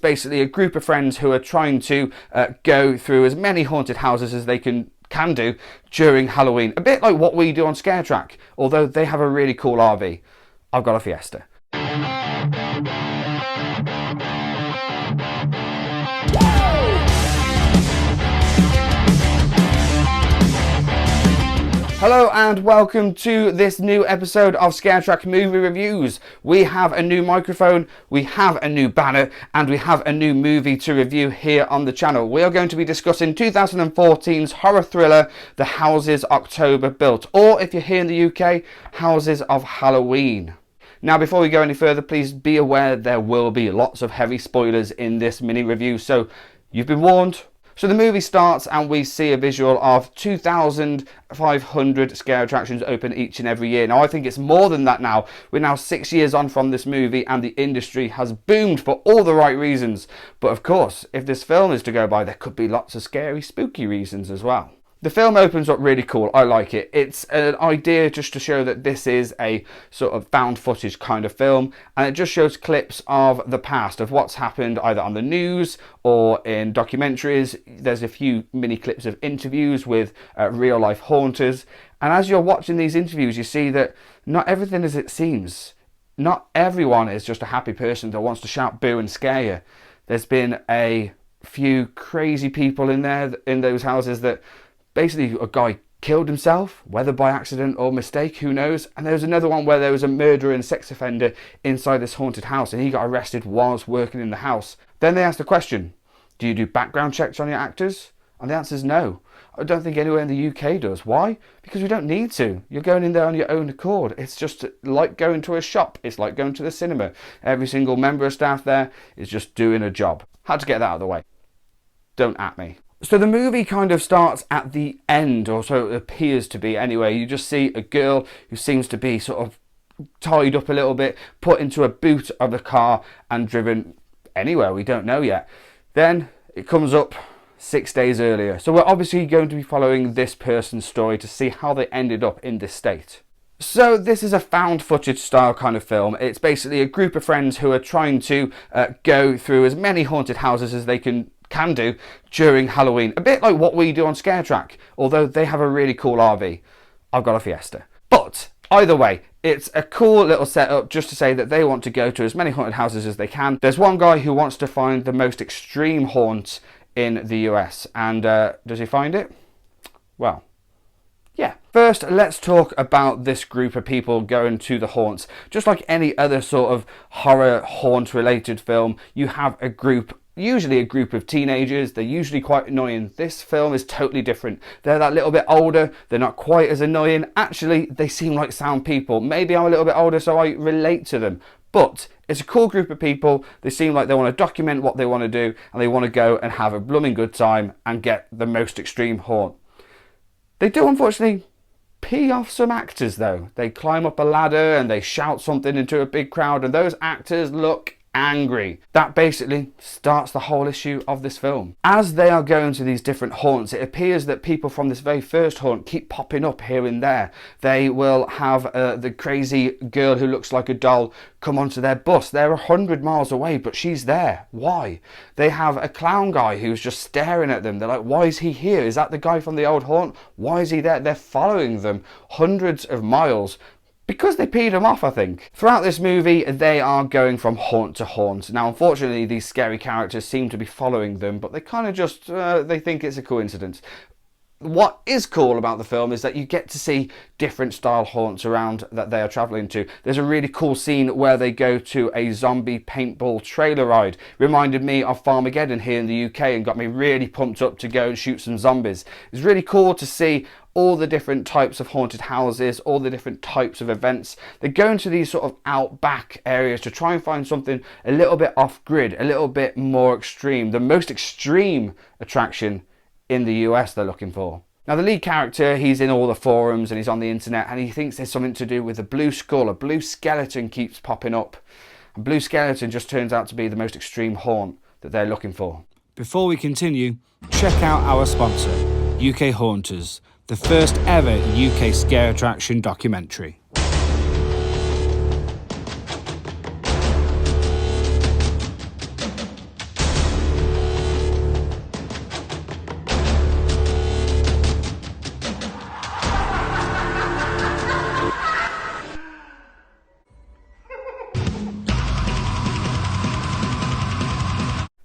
Basically a group of friends who are trying to go through as many haunted houses as they can do during Halloween. A bit like what we do on ScareTrack, although they have a really cool RV. I've got a Fiesta. Hello and welcome to this new episode of ScareTrack Movie Reviews. We have a new microphone, we have a new banner, and we have a new movie to review here on the channel. We are going to be discussing 2014's horror thriller, The Houses October Built, or if you're here in the UK, Houses of Halloween. Now, before we go any further, please be aware there will be lots of heavy spoilers in this mini review, so you've been warned. So the movie starts and we see a visual of 2,500 scare attractions open each and every year. Now I think it's more than that now. We're now 6 years on from this movie and the industry has boomed for all the right reasons. But of course, if this film is to go by, there could be lots of scary, spooky reasons as well. The film opens up really cool. I like it. It's an idea just to show that this is a sort of found footage kind of film, and it just shows clips of the past, of what's happened either on the news or in documentaries. There's a few mini clips of interviews with real life haunters, and as you're watching these interviews you see that not everything is as it seems. Not everyone is just a happy person that wants to shout boo and scare you. There's been a few crazy people in there, in those houses, that basically a guy killed himself, whether by accident or mistake, who knows. And there was another one where there was a murderer and sex offender inside this haunted house and he got arrested whilst working in the house. Then they asked the question, do you do background checks on your actors? And the answer is no. I don't think anywhere in the UK does. Why? Because we don't need to. You're going in there on your own accord. It's just like going to a shop. It's like going to the cinema. Every single member of staff there is just doing a job. Had to get that out of the way. Don't at me. So the movie kind of starts at the end, or so it appears to be anyway. You just see a girl who seems to be sort of tied up a little bit, put into a boot of a car and driven anywhere, we don't know yet. Then it comes up 6 days earlier. So we're obviously going to be following this person's story to see how they ended up in this state. So this is a found footage style kind of film. It's basically a group of friends who are trying to go through as many haunted houses as they can do during Halloween. A bit like what we do on ScareTrack, although they have a really cool RV. I've got a Fiesta. But either way, it's a cool little setup just to say that they want to go to as many haunted houses as they can. There's one guy who wants to find the most extreme haunt in the US, and does he find it? Well, yeah. First, let's talk about this group of people going to the haunts. Just like any other sort of horror haunt related film, you have a group, usually a group of teenagers. They're usually quite annoying. This film is totally different. They're that little bit older. They're not quite as annoying. Actually, they seem like sound people. Maybe I'm a little bit older, so I relate to them. But it's a cool group of people. They seem like they want to document what they want to do, and they want to go and have a blooming good time and get the most extreme haunt. They do, unfortunately, pee off some actors, though. They climb up a ladder and they shout something into a big crowd, and those actors look angry. That basically starts the whole issue of this film. As they are going to these different haunts, it appears that people from this very first haunt keep popping up here and there. They will have the crazy girl who looks like a doll come onto their bus. They're 100 miles away, but she's there. Why? They have a clown guy who's just staring at them. They're like, why is he here? Is that the guy from the old haunt? Why is he there? They're following them hundreds of miles because they peed him off, I think. Throughout this movie, they are going from haunt to haunt. Now, unfortunately, these scary characters seem to be following them, but they kind of just, they think it's a coincidence. What is cool about the film is that you get to see different style haunts around that they are travelling to. There's a really cool scene where they go to a zombie paintball trailer ride. Reminded me of Farmageddon here in the UK and got me really pumped up to go and shoot some zombies. It's really cool to see all the different types of haunted houses, all the different types of events. They go into these sort of outback areas to try and find something a little bit off grid, a little bit more extreme. The most extreme attraction in the US they're looking for. Now the lead character, he's in all the forums and he's on the internet and he thinks there's something to do with a blue skull. A blue skeleton keeps popping up. A blue skeleton just turns out to be the most extreme haunt that they're looking for. Before we continue, check out our sponsor, UK Haunters, the first ever UK scare attraction documentary.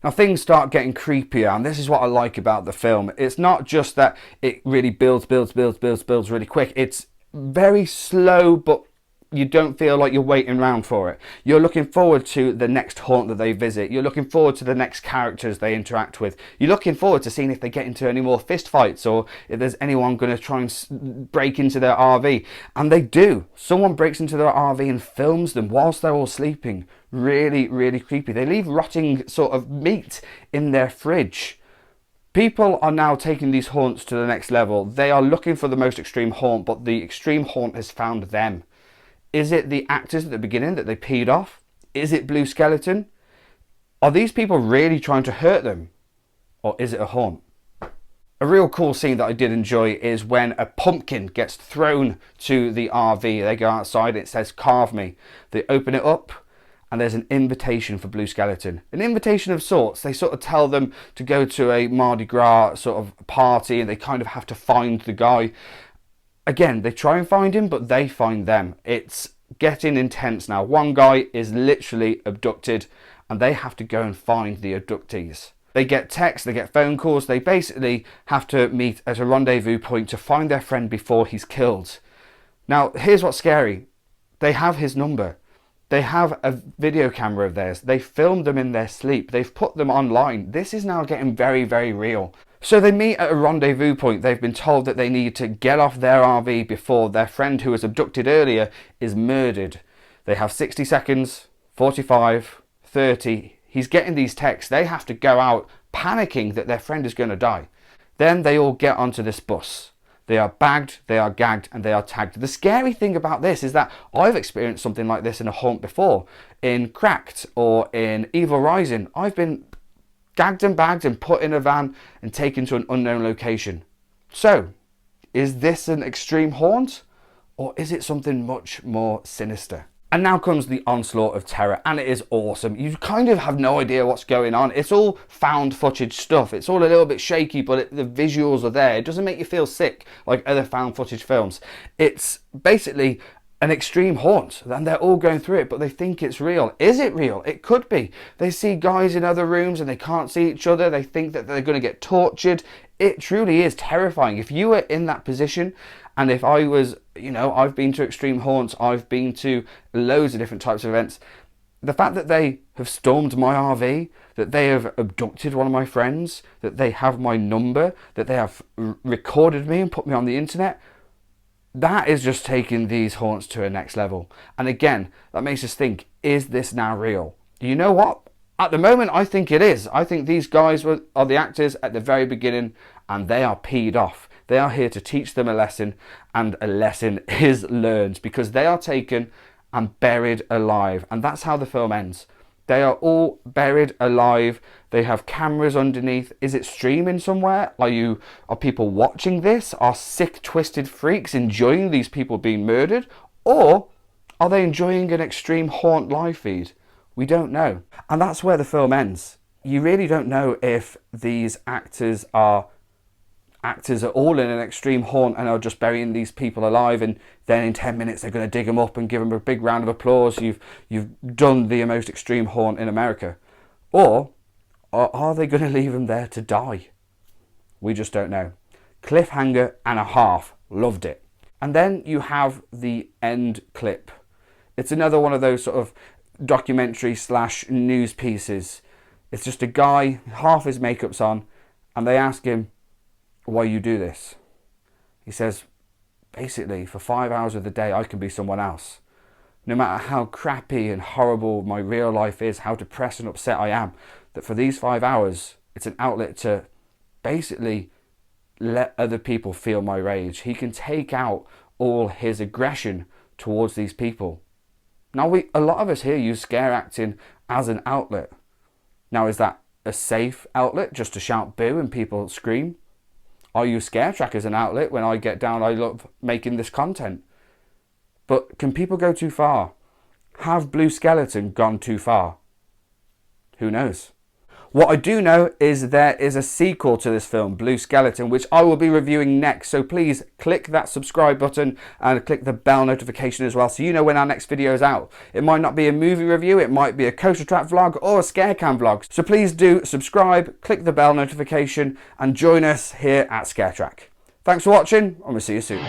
Now things start getting creepier, and this is what I like about the film. It's not just that it really builds really quick. It's very slow, but you don't feel like you're waiting around for it. You're looking forward to the next haunt that they visit. You're looking forward to the next characters they interact with. You're looking forward to seeing if they get into any more fist fights, or if there's anyone going to try and break into their RV. And they do. Someone breaks into their RV and films them whilst they're all sleeping. Really, really creepy. They leave rotting sort of meat in their fridge. People are now taking these haunts to the next level. They are looking for the most extreme haunt, but the extreme haunt has found them. Is it the actors at the beginning that they peed off? Is it Blue Skeleton? Are these people really trying to hurt them? Or is it a haunt? A real cool scene that I did enjoy is when a pumpkin gets thrown to the RV. They go outside, it says "carve me." They open it up and there's an invitation for Blue Skeleton. An invitation of sorts. They sort of tell them to go to a Mardi Gras sort of party, and they kind of have to find the guy. Again, they try and find him, but they find them. It's getting intense now. One guy is literally abducted, and they have to go and find the abductees. They get texts, they get phone calls. They basically have to meet at a rendezvous point to find their friend before he's killed. Now, here's what's scary. They have his number. They have a video camera of theirs. They filmed them in their sleep. They've put them online. This is now getting very, very real. So they meet at a rendezvous point. They've been told that they need to get off their RV before their friend who was abducted earlier is murdered. They have 60 seconds, 45, 30. He's getting these texts. They have to go out panicking that their friend is going to die. Then they all get onto this bus. They are bagged, they are gagged, and they are tagged. The scary thing about this is that I've experienced something like this in a haunt before. In Cracked or in Evil Rising, I've been gagged and bagged and put in a van and taken to an unknown location. So, is this an extreme haunt, or is it something much more sinister? And now comes the onslaught of terror, and it is awesome. You kind of have no idea what's going on. It's all found footage stuff. It's all a little bit shaky, but the visuals are there. It doesn't make you feel sick like other found footage films. It's basically an extreme haunt, and they're all going through it, but they think it's real. Is it real? It could be. They see guys in other rooms and they can't see each other. They think that they're going to get tortured. It truly is terrifying. If you were in that position, and if I was, I've been to extreme haunts, I've been to loads of different types of events. The fact that they have stormed my RV, that they have abducted one of my friends, that they have my number, that they have recorded me and put me on the internet, that is just taking these haunts to a next level. And again, that makes us think, is this now real? You know what? At the moment, I think it is. I think these guys are the actors at the very beginning, and they are peed off. They are here to teach them a lesson, and a lesson is learned, because they are taken and buried alive. And that's how the film ends. They are all buried alive. They have cameras underneath. Is it streaming somewhere? Are people watching this? Are sick, twisted freaks enjoying these people being murdered? Or are they enjoying an extreme haunt live feed? We don't know. And that's where the film ends. You really don't know if these actors are all in an extreme haunt and are just burying these people alive, and then in 10 minutes they're going to dig them up and give them a big round of applause. You've done the most extreme haunt in America. Or are they going to leave them there to die? We just don't know. Cliffhanger and a half. Loved it. And then you have the end clip. It's another one of those sort of documentary / news pieces. It's just a guy, half his makeup's on, and they ask him, why you do this? He says, basically, for 5 hours of the day, I can be someone else. No matter how crappy and horrible my real life is, how depressed and upset I am, that for these 5 hours, it's an outlet to basically let other people feel my rage. He can take out all his aggression towards these people. Now, a lot of us here use scare acting as an outlet. Now, is that a safe outlet just to shout boo and people scream? I use ScareTrack as an outlet. When I get down, I love making this content. But can people go too far? Have Blue Skeleton gone too far? Who knows? What I do know is there is a sequel to this film, Blue Skeleton, which I will be reviewing next. So please click that subscribe button and click the bell notification as well, so you know when our next video is out. It might not be a movie review, it might be a ScareTrack vlog or a Scarecam vlog. So please do subscribe, click the bell notification and join us here at ScareTrack. Thanks for watching and we'll see you soon.